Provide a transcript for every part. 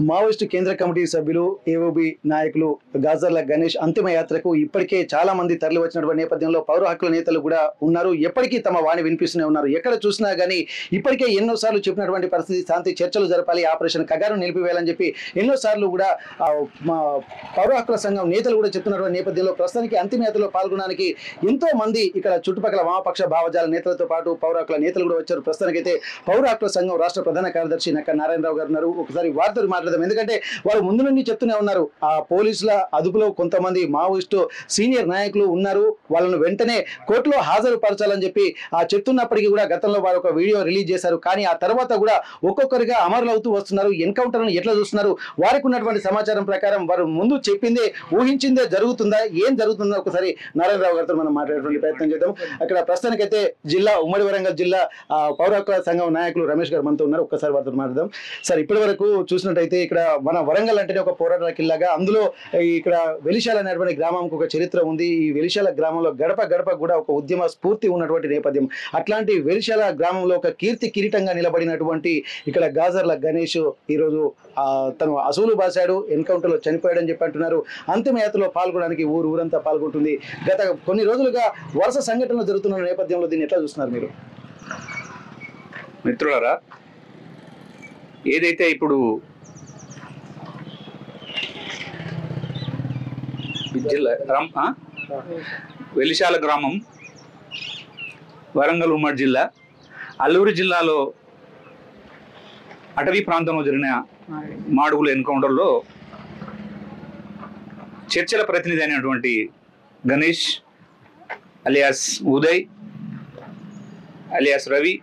Maoist కేంద్ర committee సభ్యులు AOB నాయకులు గాజర్ల గణేష్ అంతిమ యాత్రకు ఇప్పటికే చాలా మంది తరలి వచ్చినటువంటి నేపథ్యంలో పౌర హక్కుల నేతలు కూడా ఉన్నారు. ఎప్పటికీ తమ వాణి వినిపిస్తూనే ఉన్నారు. ఎక్కడ చూసినా కానీ ఇప్పటికే ఎన్నోసార్లు చెప్పినటువంటి పరిస్థితి శాంతి చర్చలు జరపాలి, ఆపరేషన్ కగారు నిలిపివేయాలని చెప్పి ఎన్నోసార్లు కూడా పౌర హక్కుల సంఘం నేతలు కూడా చెప్తున్నటువంటి నేపథ్యంలో ప్రస్తుతానికి అంతిమ యాత్రలో పాల్గొనడానికి ఎంతో మంది ఇక్కడ చుట్టుపక్కల వామపక్ష భావజాల నేతలతో పాటు పౌర హక్కుల నేతలు కూడా వచ్చారు. ప్రస్తుతానికైతే పౌర హక్కుల సంఘం రాష్ట్ర ప్రధాన కార్యదర్శి నక్క నారాయణరావు గారు ఉన్నారు. ఒకసారి వారితో మాట్లాడదాం. ఎందుకంటే వారు ముందు నుండి చెప్తూనే ఉన్నారు, ఆ పోలీసుల అదుపులో కొంతమంది మావోయిస్టు సీనియర్ నాయకులు ఉన్నారు, వాళ్ళను వెంటనే కోర్టులో హాజరుపరచాలని చెప్పి చెప్తున్నప్పటికీ కూడా గతంలో వారు ఒక వీడియో రిలీజ్ చేశారు. కానీ ఆ తర్వాత కూడా ఒక్కొక్కరిగా అమరులవుతూ వస్తున్నారు. ఎన్కౌంటర్ను ఎట్లా చూస్తున్నారు, వారికి ఉన్నటువంటి సమాచారం ప్రకారం వారు ముందు చెప్పిందే ఊహించిందే జరుగుతుందా, ఏం జరుగుతుందో ఒకసారి నారాయణరావు గారితో మనం మాట్లాడేటువంటి ప్రయత్నం చేద్దాం. అక్కడ ప్రస్తుతానికైతే ఉమ్మడి వరంగల్ జిల్లా పౌర హక్కుల సంఘం నాయకులు రమేష్ గారు మనతో ఉన్నారు. ఒక్కసారి వారితో మాట్లాడదాం. సార్, ఇప్పటి వరకు చూసినట్టయితే ఇక్కడ మన వరంగల్ అంటేనే ఒక పోరాట కిల్లాగా, అందులో ఇక్కడ వెలిశాల అనేటువంటి గ్రామంకి ఒక చరిత్ర ఉంది. ఈ వెలిశాల గ్రామంలో గడప గడప కూడా ఒక ఉద్యమ స్ఫూర్తి ఉన్నటువంటి నేపథ్యం. అట్లాంటి వెలిశాల గ్రామంలో ఒక కీర్తి కిరీటంగా నిలబడినటువంటి ఇక్కడ గాజర్ల గణేష్ ఈరోజు తను అసూలు బాసాడు, ఎన్కౌంటర్లో చనిపోయాడని చెప్పి అంటున్నారు. అంతిమ యాత్రలో పాల్గొనడానికి ఊరంతా పాల్గొంటుంది. గత కొన్ని రోజులుగా వరుస సంఘటనలు జరుగుతున్న నేపథ్యంలో దీన్ని ఎట్లా చూస్తున్నారు మీరు? మిత్రులారా, ఏదైతే ఇప్పుడు వెలిశాల గ్రామం వరంగల్ ఉమ్మడి జిల్లా అల్లూరు జిల్లాలో అటవీ ప్రాంతంలో జరిగిన మాడుగుల ఎన్కౌంటర్లో చర్చల ప్రతినిధి అయినటువంటి గణేష్ అలియాస్ ఉదయ్ అలియాస్ రవి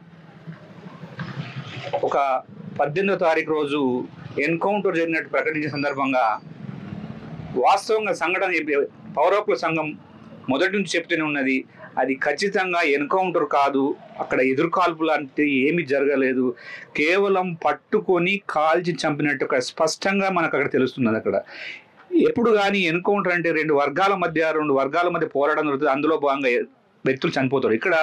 ఒక 18వ తారీఖు రోజు ఎన్కౌంటర్ జరిగినట్టు ప్రకటించిన సందర్భంగా వాస్తవంగా సంఘటన పౌర హక్కుల సంఘం మొదటి నుంచి చెప్తూనే ఉన్నది, అది ఖచ్చితంగా ఎన్కౌంటర్ కాదు, అక్కడ ఎదురుకాల్పులు అంటే ఏమీ జరగలేదు, కేవలం పట్టుకొని కాల్చి చంపినట్టు స్పష్టంగా మనకు అక్కడ తెలుస్తున్నది. అక్కడ ఎప్పుడు కానీ ఎన్కౌంటర్ అంటే రెండు వర్గాల మధ్య పోరాటం జరుగుతుంది, అందులో భాగంగా వ్యక్తులు చనిపోతారు. ఇక్కడ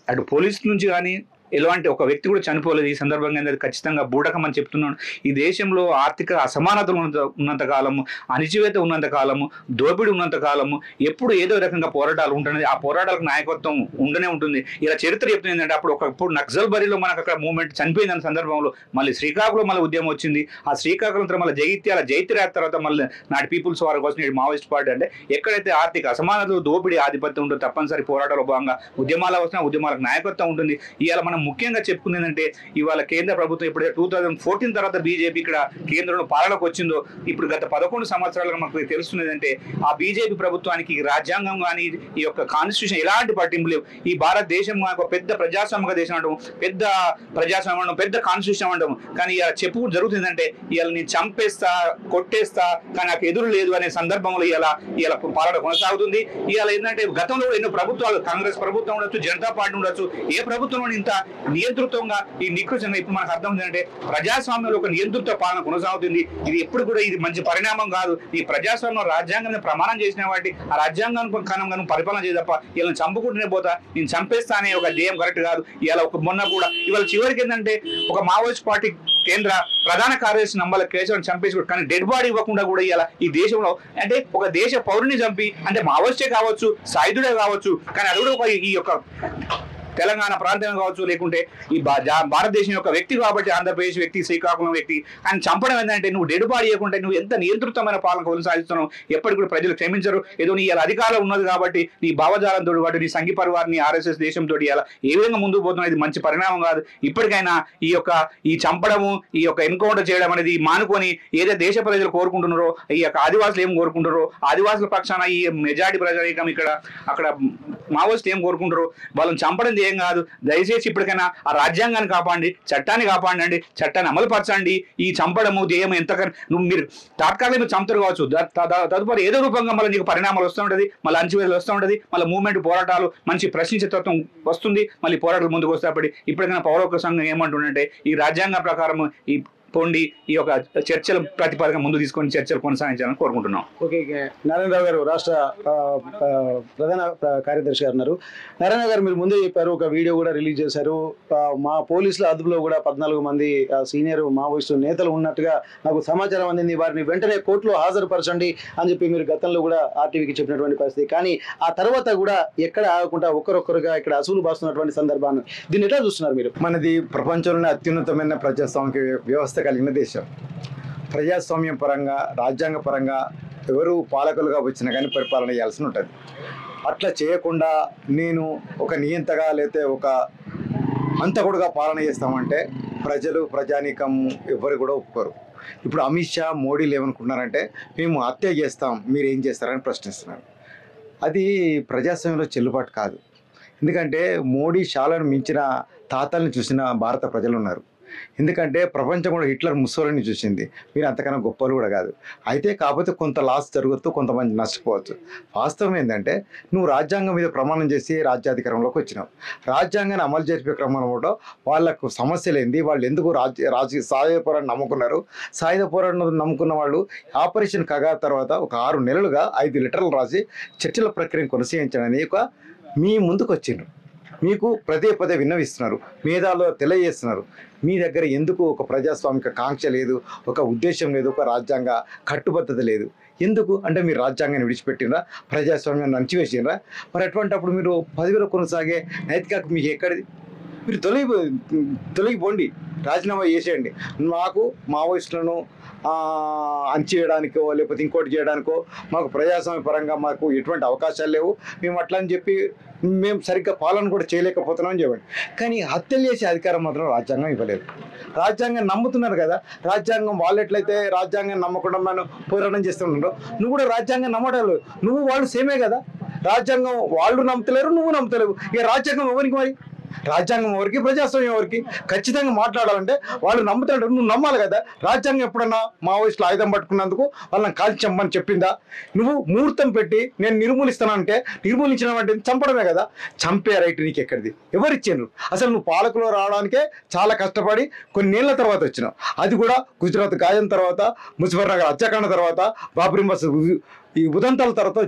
అటు పోలీసు నుంచి కానీ ఎలాంటి ఒక వ్యక్తి కూడా చనిపోలేదు. ఈ సందర్భంగా అది ఖచ్చితంగా బూటకం అని చెప్తున్నాను. ఈ దేశంలో ఆర్థిక అసమానతలు ఉన్నంత కాలము, అణిచివేత ఉన్నంత కాలము, దోపిడీ ఉన్నంత కాలము ఎప్పుడు ఏదో రకంగా పోరాటాలు ఉంటున్నది. ఆ పోరాటాలకు నాయకత్వం ఉండనే ఉంటుంది. ఇలా చరిత్ర చెప్తుంది ఏంటంటే అప్పుడు నక్సల్ బరిలో మనకు అక్కడ మూవ్మెంట్ చనిపోయింది అన్న సందర్భంలో మళ్ళీ శ్రీకాకుళం మళ్ళీ ఉద్యమం వచ్చింది. ఆ శ్రీకాకుళం తర్వాత మళ్ళీ జగిత్యాల జైత్యాల తర్వాత మళ్ళీ నాటి పీపుల్స్ వారి కోసం మావోయిస్ట్ పార్టీ అంటే ఎక్కడైతే ఆర్థిక అసమానతలు, దోపిడీ, ఆధిపత్యం ఉంటుందో తప్పనిసరి పోరాటాల భాగంగా ఉద్యమాల వస్తున్న ఉద్యమాలకు నాయకత్వం ఉంటుంది. ఇవాళ మనం ముఖ్యంగా చెప్పుకుంది ఏంటంటే ఇవాళ కేంద్ర ప్రభుత్వం ఇప్పుడు 2014 తర్వాత బీజేపీ ఇక్కడ కేంద్రంలో పాలనకు వచ్చిందో ఇప్పుడు గత 11 సంవత్సరాలుగా మనకు తెలుస్తున్నదంటే ఆ బీజేపీ ప్రభుత్వానికి రాజ్యాంగం కానీ ఈ యొక్క కాన్స్టిట్యూషన్ ఎలాంటి పట్టింపు లేవు. ఈ భారతదేశం ఒక పెద్ద ప్రజాస్వామిక దేశం అంటాము, పెద్ద ప్రజాస్వామ్యం, పెద్ద కాన్స్టిట్యూషన్ అంటాము. కానీ ఇలా చెప్పు జరుగుతుందంటే ఇవాళ నేను చంపేస్తా, కొట్టేస్తా, కానీ నాకు ఎదురు లేదు అనే సందర్భంలో ఇలా పాలన కొనసాగుతుంది. ఇవాళ ఏంటంటే గతంలో ఎన్నో ప్రభుత్వాలు, కాంగ్రెస్ ప్రభుత్వం ఉండొచ్చు, జనతా పార్టీ ఉండొచ్చు, ఏ ప్రభుత్వంలో ఇంత నియంతృత్వంగా ఈ నికృష్టంగా ఇప్పుడు మనకు అర్థం ఏంటంటే ప్రజాస్వామ్యంలో ఒక నియంతృత్వ పాలన కొనసాగుతుంది. ఇది ఎప్పుడు కూడా ఇది మంచి పరిణామం కాదు. ఈ ప్రజాస్వామ్యం రాజ్యాంగం ప్రమాణం చేసిన వాటి ఆ రాజ్యాంగానికి కారణంగా పరిపాలన చేయ తప్ప ఇలా చంపుకుంటూనే పోతా, నేను చంపేస్తా అనే ఒక ధ్యేయం కరెక్ట్ కాదు. ఇలా మొన్న కూడా ఇవాళ చివరికి ఏంటంటే ఒక మావోయిస్ట్ పార్టీ కేంద్ర ప్రధాన కార్యదర్శి నంబల కేశవన్ చంపేసి కానీ డెడ్ బాడీ ఇవ్వకుండా కూడా ఇలా ఈ దేశంలో అంటే ఒక దేశ పౌరుని చంపి అంటే మావోయిస్టే కావచ్చు, సాయుధుడే కావచ్చు, కానీ అది కూడా ఈ యొక్క తెలంగాణ ప్రాంతం కావచ్చు, లేకుంటే ఈ భారతదేశం యొక్క వ్యక్తి కాబట్టి ఆంధ్రప్రదేశ్ వ్యక్తి, శ్రీకాకుళం వ్యక్తి ఆయన చంపడం ఏంటంటే నువ్వు డెడ్ బాడీ ఇవ్వకుంటే నువ్వు ఎంత నియంత్రితమైన పాలన కొనసాగిస్తున్నావు ఎప్పటికి కూడా ప్రజలు క్షమించరు. ఏదో నీ అధికారం ఉన్నది కాబట్టి నీ భావజాలంతో పాటు నీ సంఘి పరివారిని ఆర్ఎస్ఎస్ దేశంతో ఇలా ఏ విధంగా ముందుకు పోతున్నా ఇది మంచి పరిణామం కాదు. ఇప్పటికైనా ఈ చంపడము, ఈ యొక్క ఎన్కౌంటర్ చేయడం అనేది మానుకొని ఏదైతే దేశ ప్రజలు కోరుకుంటున్నారో, ఈ యొక్క ఆదివాసులు ఏం కోరుకుంటారో, ఆదివాసుల పక్షాన ఈ మెజారిటీ ప్రజానీకం ఇక్కడ అక్కడ మావోయిస్టులు ఏం కోరుకుంటారో వాళ్ళని చంపడం ఏం కాదు. దయచేసి ఇప్పటికైనా ఆ రాజ్యాంగాన్ని కాపాడండి, చట్టాన్ని కాపాడండి, చట్టాన్ని అమలు పరచండి. ఈ చంపడము ధ్యేయం ఎంతకన్నా మీరు తాత్కాలిక మీరు చంపుతారు కావచ్చు, తదుపరి ఏదో రూపంగా మళ్ళీ నీకు పరిణామాలు వస్తూ ఉంటుంది, మళ్ళీ అంచువేలు వస్తూ ఉంటుంది, మళ్ళీ మూవ్మెంట్ పోరాటాలు మంచి ప్రశ్నించే తత్వం వస్తుంది, మళ్ళీ పోరాటాలు ముందుకు వస్తాయి. ఇప్పటికైనా పౌర హక్కుల సంఘం ఏమంటుందంటే ఈ రాజ్యాంగ ప్రకారం ఈ పొండి ఈ యొక్క చర్చల ప్రతిపాదన ముందు తీసుకొని చర్చలు కొనసాగించాలని కోరుకుంటున్నాం. ఓకే, నారాయణరావు గారు రాష్ట్ర ప్రధాన కార్యదర్శి గారు ఉన్నారు. నారాయణ గారు, మీరు ముందే చెప్పారు, ఒక వీడియో కూడా రిలీజ్ చేశారు. మా పోలీసుల అదుపులో కూడా 14 మంది సీనియర్ మావోయిస్టు నేతలు ఉన్నట్టుగా నాకు సమాచారం అందింది. వారిని వెంటనే కోర్టులో హాజరుపరచండి అని చెప్పి మీరు గతంలో కూడా ఆర్టీవీకి చెప్పినటువంటి పరిస్థితి. కానీ ఆ తర్వాత కూడా ఎక్కడ ఆగకుండా ఒక్కరొక్కరుగా ఇక్కడ అసూలు బాస్తున్నటువంటి సందర్భాన్ని దీన్ని ఎట్లా చూస్తున్నారు మీరు? మనది ప్రపంచంలోనే అత్యున్నతమైన ప్రజాస్వామిక వ్యవస్థ కలిగిన దేశం. ప్రజాస్వామ్యం పరంగా, రాజ్యాంగ పరంగా ఎవరు పాలకులుగా వచ్చినా కానీ పరిపాలన చేయాల్సి ఉంటుంది. అట్లా చేయకుండా నేను ఒక నియంతగా లేకపోతే ఒక హంతకుడుగా పాలన చేస్తామంటే ప్రజలు, ప్రజానీకం ఎవరు కూడా ఒప్పుకోరు. ఇప్పుడు అమిత్ షా, మోడీలు ఏమనుకుంటున్నారంటే మేము హత్య చేస్తాం, మీరు ఏం చేస్తారని ప్రశ్నిస్తున్నారు. అది ప్రజాస్వామ్యంలో చెల్లుబాటు కాదు. ఎందుకంటే మోడీ, షాలను మించిన తాతల్ని చూసిన భారత ప్రజలు ఉన్నారు. ఎందుకంటే ప్రపంచం కూడా హిట్లర్, ముస్సోలిని చూసింది. మీరు అంతకన్నా గొప్పలు కూడా కాదు. అయితే కాకపోతే కొంత లాస్ జరుగుతూ కొంతమంది నష్టపోవచ్చు. వాస్తవం ఏంటంటే నువ్వు రాజ్యాంగం మీద ప్రమాణం చేసి రాజ్యాధికారంలోకి వచ్చినావు. రాజ్యాంగాన్ని అమలు జరిపే క్రమంలో వాళ్ళకు సమస్యలు ఏంది, వాళ్ళు ఎందుకు సాయుధ పోరాటం నమ్ముకున్నారు, సాయుధ పోరాటం నమ్ముకున్న వాళ్ళు ఆపరేషన్ కగా తర్వాత ఒక 6 నెలలుగా 5 లెటర్లు రాసి చర్చల ప్రక్రియను కొనసాగించడానికి మీ ముందుకు వచ్చిండ్రు. మీకు పదే విన్నవిస్తున్నారు, మేధాలో తెలియజేస్తున్నారు. మీ దగ్గర ఎందుకు ఒక ప్రజాస్వామిక కాంక్ష లేదు, ఒక ఉద్దేశం లేదు, ఒక రాజ్యాంగ కట్టుబద్ధత లేదు. ఎందుకు అంటే మీరు రాజ్యాంగాన్ని విడిచిపెట్టినరా, ప్రజాస్వామ్యాన్ని అణచివేసినరా? మరి అటువంటిప్పుడు మీరు పదవిలో కొనసాగే నైతిక మీకు ఎక్కడిది? మీరు తొలగిపోండి, రాజీనామా చేసేయండి. మాకు మావోయిస్టులను అణచివేయడానికో లేకపోతే ఇంకోటి చేయడానికో మాకు ప్రజాస్వామ్య పరంగా మాకు ఎటువంటి అవకాశాలు లేవు, మేము అట్లా అని చెప్పి మేము సరిగ్గా పాలన కూడా చేయలేకపోతున్నామని చెప్పండి. కానీ హత్యలు చేసే అధికారం మాత్రం రాజ్యాంగం ఇవ్వలేదు. రాజ్యాంగం నమ్ముతున్నారు కదా, రాజ్యాంగం వాళ్ళు ఎట్లయితే రాజ్యాంగం నమ్మకుండా మనం పోరాటం చేస్తున్నారో నువ్వు కూడా రాజ్యాంగం నమ్మడాలు, నువ్వు వాళ్ళు సేమే కదా. రాజ్యాంగం వాళ్ళు నమ్ముతలేరు, నువ్వు నమ్ముతలేవు. ఇక రాజ్యాంగం ఎవరికి? మరి రాజ్యాంగం ఎవరికి, ప్రజాస్వామ్యం ఎవరికి? ఖచ్చితంగా మాట్లాడాలంటే వాళ్ళు నమ్ముతాడు, నువ్వు నమ్మాలి కదా. రాజ్యాంగం ఎప్పుడన్నా మావోయిస్టులు ఆయుధం పట్టుకున్నందుకు వాళ్ళని కాల్చి చంపని చెప్పిందా? నువ్వు ముహూర్తం పెట్టి నేను నిర్మూలిస్తానంటే నిర్మూలించినావంటే చంపడమే కదా. చంపే రైట్ నీకు ఎక్కడిది? ఎవరిచ్చారు? అసలు నువ్వు పాలకులో రావడానికే చాలా కష్టపడి కొన్నేళ్ల తర్వాత వచ్చినావు. అది కూడా గుజరాత్ గాయం తర్వాత, ముజఫర్నగర్ హత్యాకాండ తర్వాత, బాబ్రీ మసీద్ ఈ ఉదంతాల తర్వాత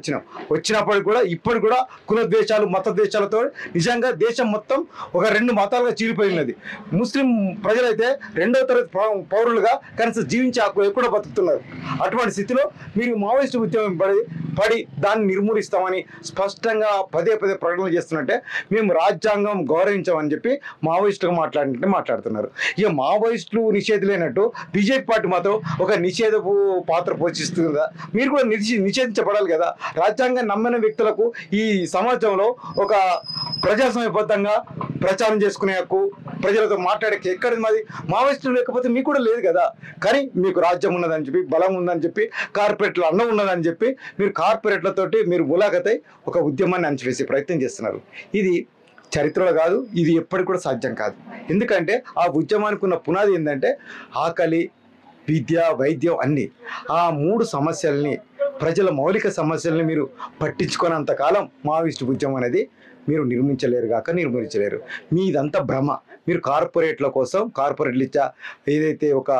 వచ్చినప్పటికి కూడా ఇప్పటికి కూడా కుల ద్వేషాలు, మత ద్వేషాలతో నిజంగా దేశం మొత్తం ఒక 2 మతాలుగా చీలిపోయినది. ముస్లిం ప్రజలైతే 2వ తరగతి పౌరులుగా కనీసం జీవించే హక్కు ఎప్పుడో బతుకుతున్నారు. అటువంటి స్థితిలో మీరు మావోయిస్టు ఉద్యమం పడి దాన్ని నిర్మూలిస్తామని స్పష్టంగా పదే ప్రకటనలు చేస్తున్నట్టే మేము రాజ్యాంగం గౌరవించామని చెప్పి మావోయిస్టుగా మాట్లాడుతున్నారు. ఇక మావోయిస్టులు నిషేధులైనట్టు బీజేపీ పార్టీ మాత్రం ఒక నిషేధపు పాత్ర పోషిస్తుంది కదా. మీరు కూడా నిషేధించబడాలి కదా. రాజ్యాంగం నమ్మిన వ్యక్తులకు ఈ సమాజంలో ఒక ప్రజాస్వామ్యబద్ధంగా ప్రచారం చేసుకునే హక్కు, ప్రజలతో మాట్లాడే ఎక్కడిది? మాది మావోయిస్టులు లేకపోతే మీకు కూడా లేదు కదా. కానీ మీకు రాజ్యం ఉన్నదని చెప్పి, బలం ఉందని చెప్పి, కార్పొరేట్లు అన్నం ఉన్నదని చెప్పి మీరు కార్పొరేట్లతోటి మీరు ములాఖతై ఒక ఉద్యమాన్ని అణచివేసే ప్రయత్నం చేస్తున్నారు. ఇది చరిత్రలో కాదు, ఇది ఎప్పటికి కూడా సాధ్యం కాదు. ఎందుకంటే ఆ ఉద్యమానికి ఉన్న పునాది ఏంటంటే ఆకలి, విద్య, వైద్యం అన్నీ. ఆ 3 సమస్యల్ని, ప్రజల మౌలిక సమస్యల్ని మీరు పట్టించుకున్నంతకాలం మావోయిస్టు ఉద్యమం అనేది మీరు నిర్మించలేరు. మీదంతా భ్రమ. మీరు కార్పొరేట్ల కోసం, కార్పొరేట్లు ఏదైతే ఒక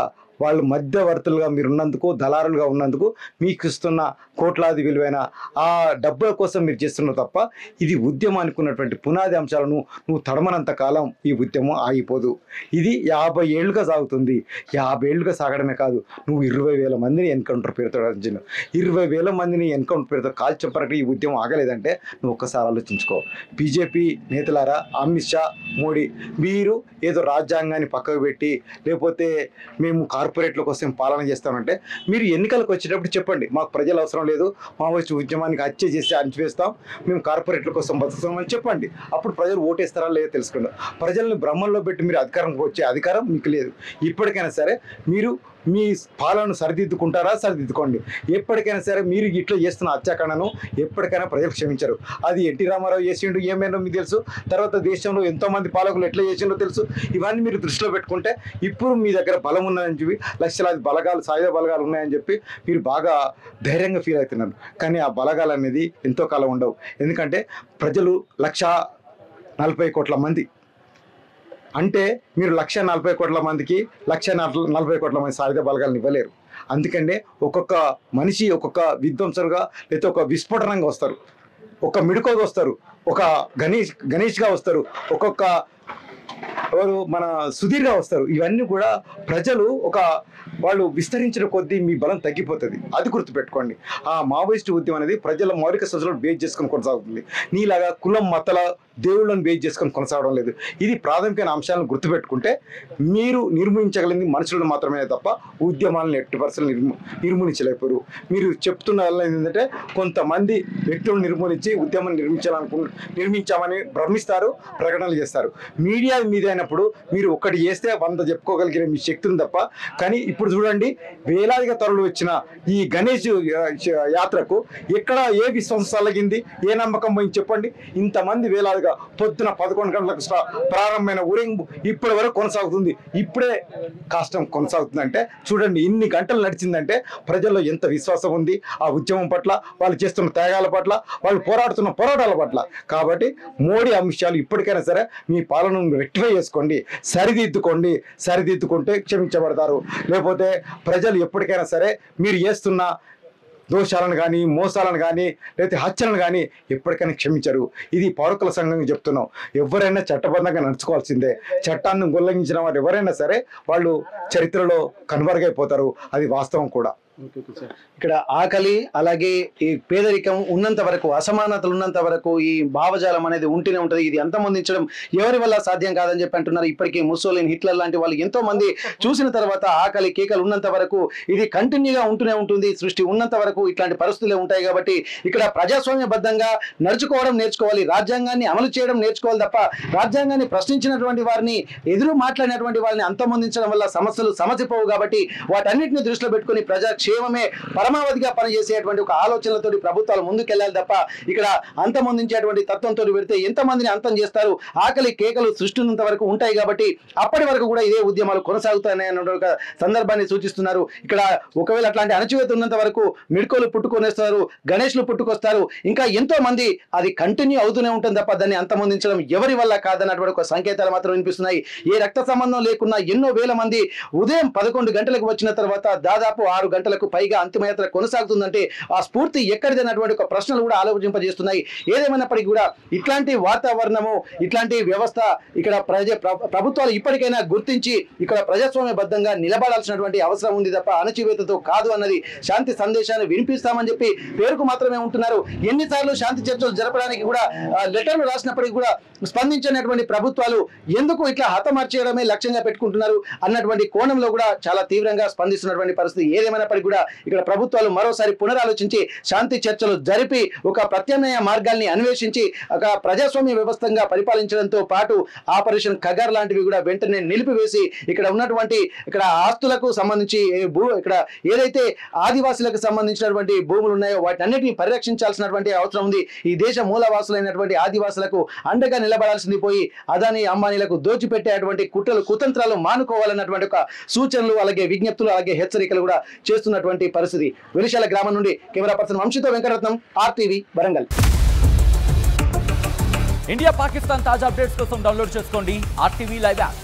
వాళ్ళు మధ్యవర్తులుగా మీరు ఉన్నందుకు, దళారులుగా ఉన్నందుకు మీకు ఇస్తున్న కోట్లాది విలువైన ఆ డబ్బుల కోసం మీరు చేస్తున్నారు తప్ప ఇది ఉద్యమానికి ఉన్నటువంటి పునాది అంశాలను నువ్వు తడమనంత కాలం ఈ ఉద్యమం ఆగిపోదు. ఇది 50 ఏళ్ళుగా సాగుతుంది. 50 ఏళ్ళుగా సాగడమే కాదు, నువ్వు 20,000 మందిని ఎన్కౌంటర్ పేరుతో 20,000 మందిని ఎన్కౌంటర్ పేరుతో కాల్చంపరకు ఈ ఉద్యమం ఆగలేదంటే నువ్వు ఒక్కసారి ఆలోచించుకో. బీజేపీ నేతలారా, అమిత్ షా, మోడీ, మీరు ఏదో రాజ్యాంగాన్ని పక్కకు పెట్టి లేకపోతే మేము కార్పొరేట్ల కోసం పాలన చేస్తామంటే మీరు ఎన్నికలకు వచ్చేటప్పుడు చెప్పండి, మాకు ప్రజలు అవసరం లేదు, మావోయిస్టు ఉద్యమానికి హత్య చేసి అణచివేస్తాం, మేము కార్పొరేట్ల కోసం బతుకుతామని చెప్పండి. అప్పుడు ప్రజలు ఓటేస్తారా లేదో తెలుసుకోండి. ప్రజల్ని భ్రమంలో పెట్టి మీరు అధికారంకి వచ్చే అధికారం మీకు లేదు. ఇప్పటికైనా సరే మీరు మీ పాలనను సరిదిద్దుకోండి. ఎప్పటికైనా సరే మీరు ఇట్లా చేస్తున్న హత్యాకాండను ఎప్పటికైనా ప్రజలు క్షమించరు. అది ఎన్టీ రామారావు చేసిండు, ఏమైనా మీకు తెలుసు. తర్వాత దేశంలో ఎంతోమంది పాలకులు ఎట్లా చేసిండో తెలుసు. ఇవన్నీ మీరు దృష్టిలో పెట్టుకుంటే ఇప్పుడు మీ దగ్గర బలం ఉన్నదని చెప్పి, లక్షలాది బలగాలు, సాయుధ బలగాలు ఉన్నాయని చెప్పి మీరు బాగా ధైర్యంగా ఫీల్ అవుతున్నారు. కానీ ఆ బలగాలు అనేది ఎంతో కాలం ఉండవు. ఎందుకంటే ప్రజలు 140 కోట్ల మంది, అంటే మీరు 1,40,00,00,000 మందికి 1,40,00,00,000 మంది సాయుధ బలగాలను ఇవ్వలేరు. అందుకంటే ఒక్కొక్క మనిషి ఒక్కొక్క విధ్వంసరుగా లేకపోతే ఒక విస్ఫోటనంగా వస్తారు, ఒక మిడుకోగా వస్తారు, ఒక గణేష్గా వస్తారు, ఒక్కొక్క ఎవరు మన సుధీర్గా వస్తారు. ఇవన్నీ కూడా ప్రజలు వాళ్ళు విస్తరించిన కొద్దీ మీ బలం తగ్గిపోతుంది. అది గుర్తుపెట్టుకోండి. ఆ మావోయిస్టు ఉద్యమం అనేది ప్రజల మౌలిక సూచనలను బేస్ చేసుకొని కొనసాగుతుంది. నీలాగా కులం మతల దేవుళ్ళని బేస్ చేసుకొని కొనసాగడం లేదు. ఇది ప్రాథమికమైన అంశాలను గుర్తుపెట్టుకుంటే మీరు నిర్మూలించగలిగింది మనుషులను మాత్రమే తప్ప ఉద్యమాలను ఎట్టి పరిస్థితులు నిర్మూలించలేకపోరు. మీరు చెప్తున్న ఏంటంటే కొంతమంది వ్యక్తులను నిర్మూలించి ఉద్యమం నిర్మించామని భ్రమిస్తారు, ప్రకటనలు చేస్తారు. మీడియా మీద అయినప్పుడు మీరు ఒక్కటి చేస్తే 100 చెప్పుకోగలిగిన మీ శక్తిని తప్ప. కానీ ఇప్పుడు చూడండి, వేలాదిగా తరలి వచ్చిన ఈ గణేష్ యాత్రకు ఎక్కడ ఏ విశ్వాసం కలిగింది, ఏ నమ్మకం పోయింది చెప్పండి. ఇంతమంది వేలాదిగా పొద్దున 11 గంటలకు ప్రారంభమైన ఊరేగింపు ఇప్పటి వరకు కొనసాగుతుంది. ఇప్పుడే కష్టం కొనసాగుతుందంటే చూడండి, ఇన్ని గంటలు నడిచిందంటే ప్రజల్లో ఎంత విశ్వాసం ఉంది ఆ ఉద్యమం పట్ల, వాళ్ళు చేస్తున్న త్యాగాల పట్ల, వాళ్ళు పోరాడుతున్న పోరాటాల పట్ల. కాబట్టి మోడీ అంశాలు ఇప్పటికైనా సరే మీ పాలనను రెక్టిఫై చేసుకోండి, సరిదిద్దుకుంటే క్షమించబడతారు. లేకపోతే ప్రజలు ఎప్పటికైనా సరే మీరు చేస్తున్న దోషాలను కానీ, మోసాలను కానీ, లేకపోతే హత్యలను కానీ ఎప్పటికైనా క్షమించరు. ఇది పౌరకుల సంఘంగా చెప్తున్నాం. ఎవరైనా చట్టబద్ధంగా నడుచుకోవాల్సిందే. చట్టాన్ని ఉల్లంఘించిన వారు ఎవరైనా సరే వాళ్ళు చరిత్రలో కనుమరుగైపోతారు. అది వాస్తవం కూడా. ఇక్కడ ఆకలి అలాగే ఈ పేదరికం ఉన్నంత వరకు, అసమానతలు ఉన్నంత వరకు ఈ భావజాలం అనేది ఉంటూనే ఉంటుంది. ఇది అంతమొందించడం ఎవరి వల్ల సాధ్యం కాదని చెప్పి అంటున్నారు. ఇప్పటికీ ముస్సోలిన్, హిట్లర్ లాంటి వాళ్ళు ఎంతో మంది చూసిన తర్వాత ఆకలి కేకలు ఉన్నంత వరకు ఇది కంటిన్యూగా ఉంటూనే ఉంటుంది. సృష్టి ఉన్నంత వరకు ఇట్లాంటి పరిస్థితులే ఉంటాయి. కాబట్టి ఇక్కడ ప్రజాస్వామ్యబద్ధంగా నడుచుకోవడం నేర్చుకోవాలి, రాజ్యాంగాన్ని అమలు చేయడం నేర్చుకోవాలి తప్ప రాజ్యాంగాన్ని ప్రశ్నించినటువంటి వారిని, ఎదురు మాట్లాడినటువంటి వారిని అంతమొందించడం వల్ల సమస్యలు సమసిపోవు. కాబట్టి వాటన్నిటిని దృష్టిలో పెట్టుకుని ప్రజాక్షేమమే పరమావధిగా పనిచేసేటువంటి ఒక ఆలోచనలతో ప్రభుత్వాలు ముందుకెళ్ళాలి తప్ప ఇక్కడ అంతమొందించేటువంటి తత్వంతో పెడితే ఎంతమందిని అంతం చేస్తారు. ఆకలి కేకలు సృష్టినంత వరకు ఉంటాయి. కాబట్టి అప్పటి వరకు కూడా ఇదే ఉద్యమాలు కొనసాగుతాయనే ఒక సందర్భాన్ని సూచిస్తున్నారు. ఇక్కడ ఒకవేళ అట్లాంటి అణచివేత ఉన్నంత వరకు మిడ్కోలు పుట్టుకొనేస్తారు, గణేష్లు పుట్టుకొస్తారు, ఇంకా ఎంతో మంది అది కంటిన్యూ అవుతూనే ఉంటుంది తప్ప దాన్ని అంతమొందించడం ఎవరి వల్ల కాదన్నటువంటి ఒక సంకేతాలు మాత్రం వినిపిస్తున్నాయి. ఏ రక్త సంబంధం లేకున్నా ఎన్నో వేల మంది ఉదయం 11 గంటలకు వచ్చిన తర్వాత దాదాపు 6 గంటలకు పైగా అంతిమయాత్ర కొనసాగుతుందంటే ఆ స్ఫూర్తి ఎక్కడిదన్నటువంటి ఒక ప్రశ్నలు కూడా ఆలోచింపజేస్తున్నాయి. ఏదేమైనప్పటికీ కూడా ఇట్లాంటి వాతావరణము, ఇట్లాంటి వ్యవస్థ ఇక్కడ ప్రభుత్వాలు ఇప్పటికైనా గుర్తించి ఇక్కడ ప్రజాస్వామ్యబద్ధంగా నిలబడాల్సినటువంటి అవసరం ఉంది తప్ప అణచివేతతో కాదు అన్నది శాంతి సందేశాన్ని వినిపిస్తామని చెప్పి పేరుకు మాత్రమే ఉంటున్నారు. ఎన్నిసార్లు శాంతి చర్చలు జరపడానికి కూడా లెటర్లు రాసినప్పటికీ కూడా స్పందించినటువంటి ప్రభుత్వాలు ఎందుకు ఇట్లా హతమార్చేయడమే లక్ష్యంగా పెట్టుకుంటున్నారు అన్నటువంటి కోణంలో కూడా చాలా తీవ్రంగా స్పందిస్తున్నటువంటి పరిస్థితి. ఏదేమైనప్పటికీ కూడా ఇక్కడ ప్రభుత్వాలు మరోసారి పునరాలోచించి శాంతి చర్చలు జరిపి ఒక ప్రత్యామ్నాయ మార్గాల్ని అన్వేషించి ఒక ప్రజాస్వామ్య వ్యవస్థగా పరిపాలించడంతో పాటు ఆపరేషన్ కగర్ లాంటివి కూడా వెంటనే నిలిపివేసి ఇక్కడ ఉన్నటువంటి ఇక్కడ ఆస్తులకు సంబంధించి ఇక్కడ ఏదైతే ఆదివాసులకు సంబంధించినటువంటి భూములు ఉన్నాయో వాటన్నిటిని పరిరక్షించాల్సినటువంటి అవసరం ఉంది. ఈ దేశ మూలవాసులైనటువంటి ఆదివాసులకు అండగా నిలబడాల్సింది పోయి అదాని అంబానీలకు దోచిపెట్టేటువంటి కుట్రలు కుతంత్రాలు మానుకోవాలన్నటువంటి ఒక సూచనలు అలాగే విజ్ఞప్తులు అలాగే హెచ్చరికలు కూడా చేస్తున్నటువంటి పరిస్థితి. వెలిశాల గ్రామం నుండి కెమెరా పర్సన్ వంశీతో వెంకటరత్నం, RTV వరంగల్. ఇండియా పాకిస్తాన్ తాజా అప్డేట్స్ కోసం డౌన్లోడ్ చేసుకోండి RTV లైవ్ యాప్.